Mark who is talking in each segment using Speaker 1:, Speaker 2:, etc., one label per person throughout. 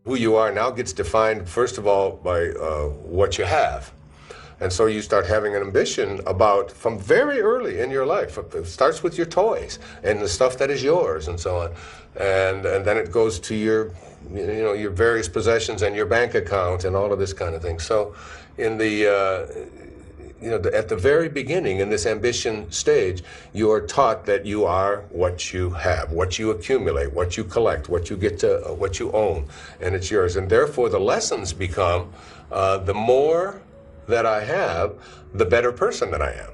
Speaker 1: who you are now gets defined, first of all, by what you have. And so you start having an ambition about, from very early in your life. It starts with your toys and the stuff that is yours and so on. And then it goes to your, your various possessions and your bank account and all of this kind of thing. So in at the very beginning in this ambition stage, you are taught that you are what you have, what you accumulate, what you collect, what you get to, what you own, and it's yours. And therefore the lessons become, the more that I have, the better person that I am.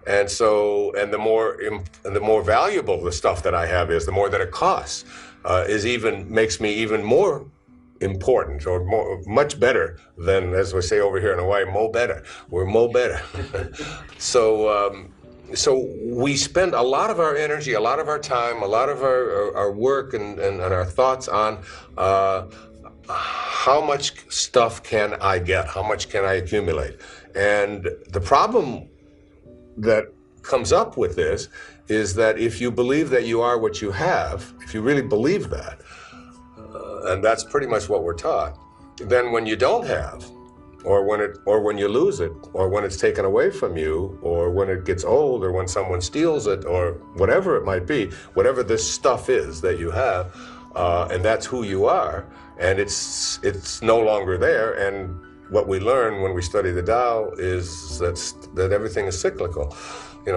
Speaker 1: And so, and the more valuable the stuff that I have is, the more that it costs, makes me even more important, or much better than, as we say over here in Hawaii, mo better. We're mo better. So we spend a lot of our energy, a lot of our time, a lot of our work and our thoughts on how much stuff can I get? How much can I accumulate? And the problem that comes up with this is that if you believe that you are what you have, if you really believe that, and that's pretty much what we're taught, then when you don't have, or when you lose it, or when it's taken away from you, or when it gets old, or when someone steals it, or whatever it might be, whatever this stuff is that you have, and that's who you are, and it's no longer there. And what we learn when we study the Tao is that everything is cyclical.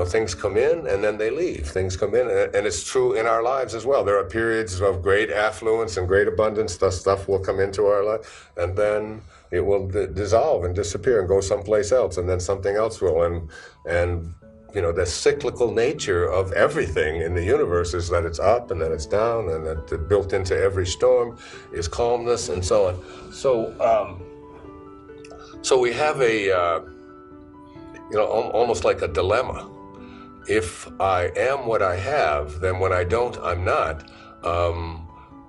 Speaker 1: Things come in and then they leave. Things come in, and it's true in our lives as well. There are periods of great affluence and great abundance. The stuff will come into our life, and then it will dissolve and disappear and go someplace else, and then something else will. And the cyclical nature of everything in the universe is that it's up and then it's down, and that built into every storm is calmness and so on. So we have almost like a dilemma. If I am what I have, then when I don't, I'm not.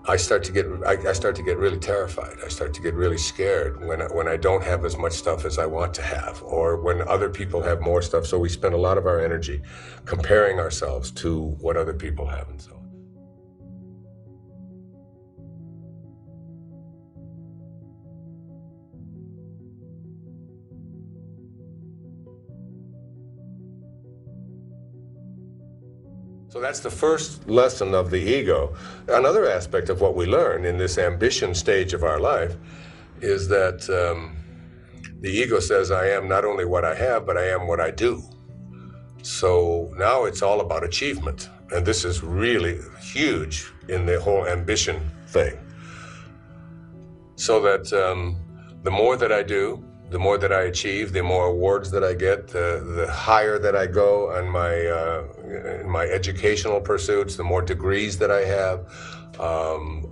Speaker 1: I start to get really terrified. I start to get really scared when I don't have as much stuff as I want to have, or when other people have more stuff. So we spend a lot of our energy comparing ourselves to what other people have and so on. So that's the first lesson of the ego. Another aspect of what we learn in this ambition stage of our life is that the ego says, I am not only what I have, but I am what I do. So now it's all about achievement. And this is really huge in the whole ambition thing. So that the more that I do, the more that I achieve, the more awards that I get, the higher that I go on in my educational pursuits, the more degrees that I have,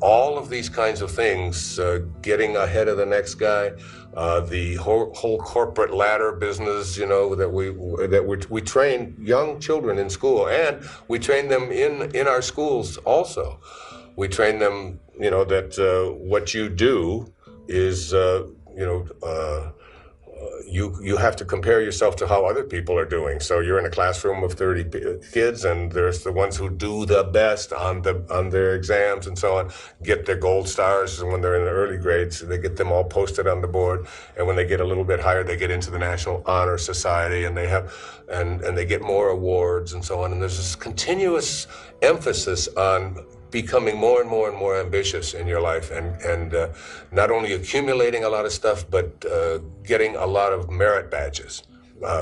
Speaker 1: all of these kinds of things, getting ahead of the next guy, the whole corporate ladder business, that we train young children in school, and we train them in our schools also. We train them, that what you do is, you have to compare yourself to how other people are doing. So you're in a classroom of 30 kids, and there's the ones who do the best on their exams and so on, get their gold stars, and when they're in the early grades, they get them all posted on the board. And when they get a little bit higher, they get into the National Honor Society, and they have and they get more awards and so on. And there's this continuous emphasis on becoming more and more and more ambitious in your life, and not only accumulating a lot of stuff, but getting a lot of merit badges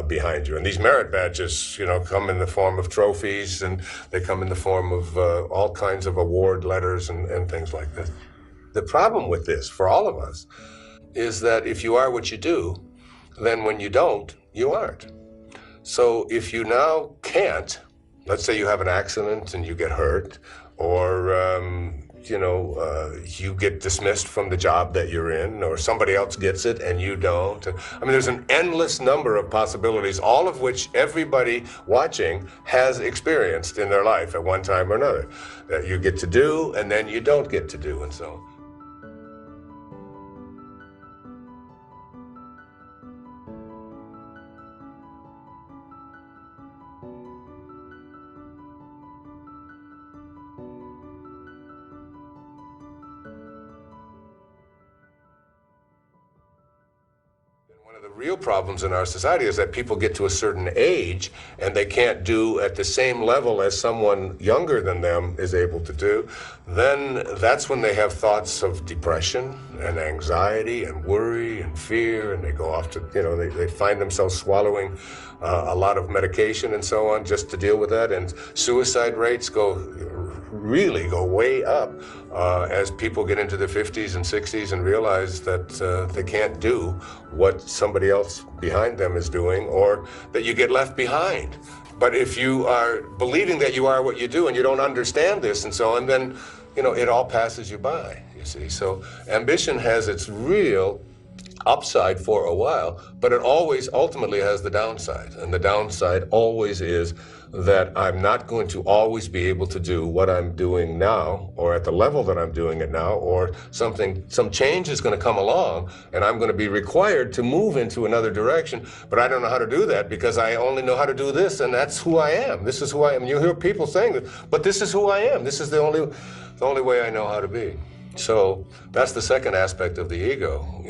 Speaker 1: behind you. And these merit badges, come in the form of trophies, and they come in the form of all kinds of award letters and things like this. The problem with this, for all of us, is that if you are what you do, then when you don't, you aren't. So if you now can't, let's say you have an accident and you get hurt, or you get dismissed from the job that you're in, or somebody else gets it and you don't. I mean, there's an endless number of possibilities, all of which everybody watching has experienced in their life at one time or another, that you get to do and then you don't get to do, and so on. real problems in our society is that people get to a certain age and they can't do at the same level as someone younger than them is able to do. Then that's when they have thoughts of depression and anxiety and worry and fear, and they go off to, they find themselves swallowing a lot of medication and so on just to deal with that. And suicide rates really go way up as people get into their 50s and 60s and realize that they can't do what somebody else behind them is doing, or that you get left behind. But if you are believing that you are what you do and you don't understand this and so on, then it all passes you by, you see. So ambition has its real upside for a while, but it always ultimately has the downside. And the downside always is that I'm not going to always be able to do what I'm doing now, or at the level that I'm doing it now, or some change is going to come along and I'm going to be required to move into another direction, but I don't know how to do that because I only know how to do this, and that's who I am. This is who I am. You hear people saying that, but this is who I am. This is the only way I know how to be. So that's the second aspect of the ego,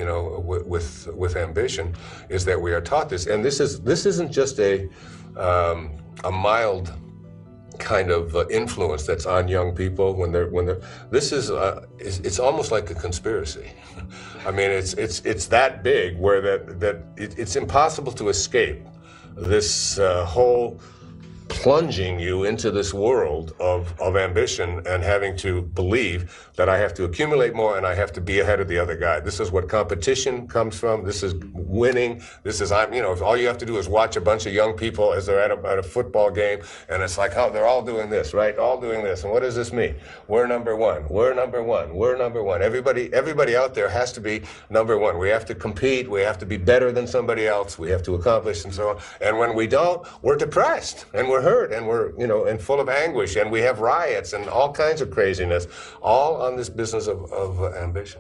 Speaker 1: with ambition, is that we are taught this. And this isn't just a mild kind of influence that's on young people when they're this is it's almost like a conspiracy. I mean, it's that big where it's impossible to escape this whole plunging you into this world of ambition and having to believe that I have to accumulate more and I have to be ahead of the other guy. This is what competition comes from. This is winning. This is, all you have to do is watch a bunch of young people as they're at a football game, and it's like, oh, they're all doing this, right? All doing this. And what does this mean? We're number one. We're number one. We're number one. Everybody out there has to be number one. We have to compete. We have to be better than somebody else. We have to accomplish and so on. And when we don't, we're depressed and we're hurt and we're, and full of anguish, and we have riots and all kinds of craziness, all on this business of ambition.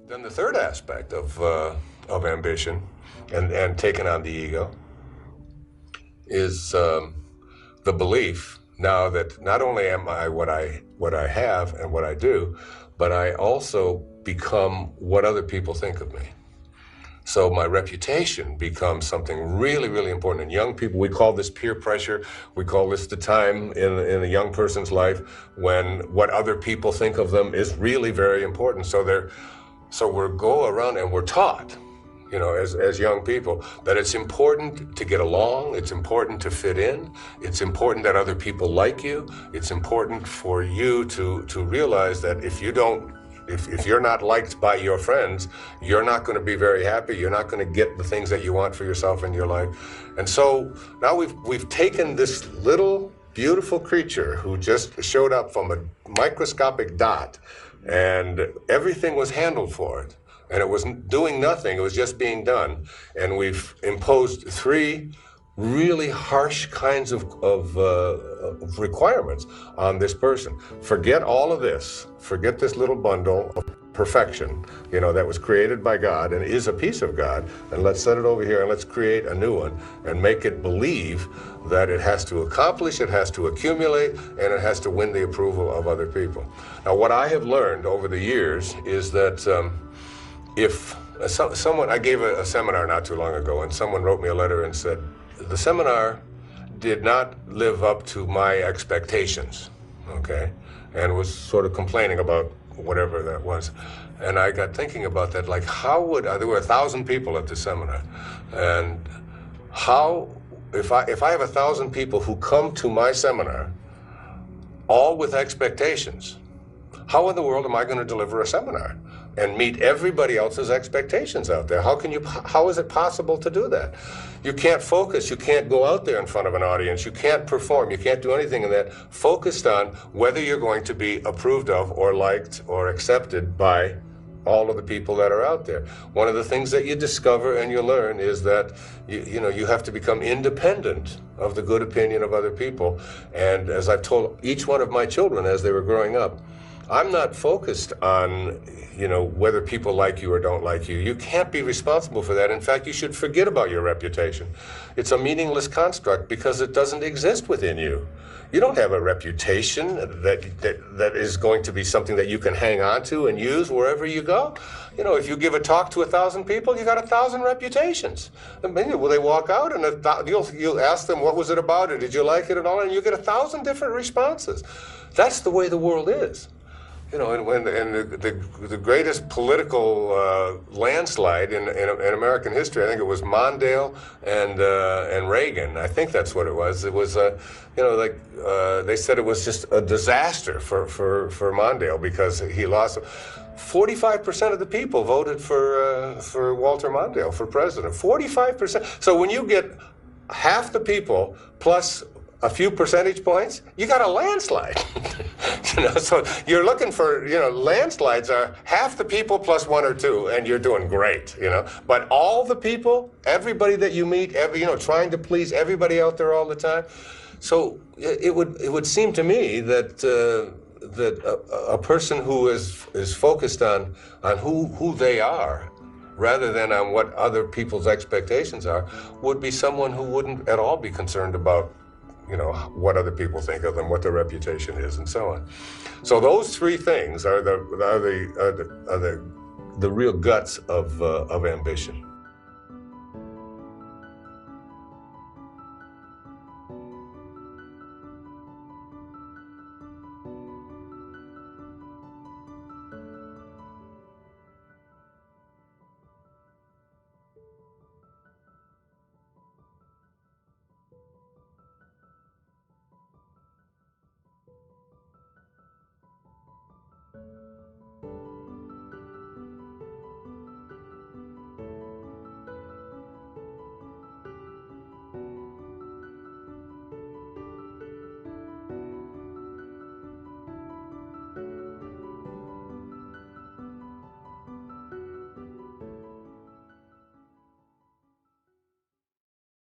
Speaker 1: Then the third aspect of ambition and taking on the ego is the belief now that not only am I what I have and what I do, but I also become what other people think of me. So my reputation becomes something really, really important. And young people, we call this peer pressure. We call this the time in a young person's life when what other people think of them is really very important. So we go around and we're taught, as young people, that it's important to get along, it's important to fit in, it's important that other people like you, it's important for you to realize that if you're not liked by your friends, you're not going to be very happy, you're not going to get the things that you want for yourself in your life. And so now we've taken this little beautiful creature who just showed up from a microscopic dot, and everything was handled for it. And it was doing nothing, it was just being done. And we've imposed three really harsh kinds of requirements on this person. Forget all of this. Forget this little bundle of perfection, that was created by God and is a piece of God, and let's set it over here and let's create a new one and make it believe that it has to accomplish, it has to accumulate, and it has to win the approval of other people. Now, what I have learned over the years is that if someone, I gave a seminar not too long ago, and someone wrote me a letter and said, the seminar did not live up to my expectations, okay? And was sort of complaining about whatever that was. And I got thinking about that, like there were 1,000 people at the seminar, and if I have 1,000 people who come to my seminar, all with expectations, how in the world am I going to deliver a seminar and meet everybody else's expectations out there? How is it possible to do that? You can't focus, you can't go out there in front of an audience, you can't perform, you can't do anything in that focused on whether you're going to be approved of or liked or accepted by all of the people that are out there. One of the things that you discover and you learn is that you have to become independent of the good opinion of other people. And as I've told each one of my children as they were growing up, I'm not focused on, whether people like you or don't like you. You can't be responsible for that. In fact, you should forget about your reputation. It's a meaningless construct because it doesn't exist within you. You don't have a reputation that is going to be something that you can hang on to and use wherever you go. If you give a talk to 1,000 people, you got 1,000 reputations. I mean, will they walk out and you'll ask them, what was it about, or did you like it at all? And you get 1,000 different responses. That's the way the world is. The greatest political landslide in American history, I think it was Mondale and Reagan. I think that's what it was. It was, they said it was just a disaster for Mondale because he lost. 45% of the people voted for Walter Mondale for president. 45%. So when you get half the people plus a few percentage points, you got a landslide. So you're looking for, landslides are half the people plus one or two, and you're doing great, But all the people, everybody that you meet, trying to please everybody out there all the time. So it would seem to me that a person who is focused on who they are, rather than on what other people's expectations are, would be someone who wouldn't at all be concerned about what other people think of them, what their reputation is, and so on. So those three things are the real guts of ambition.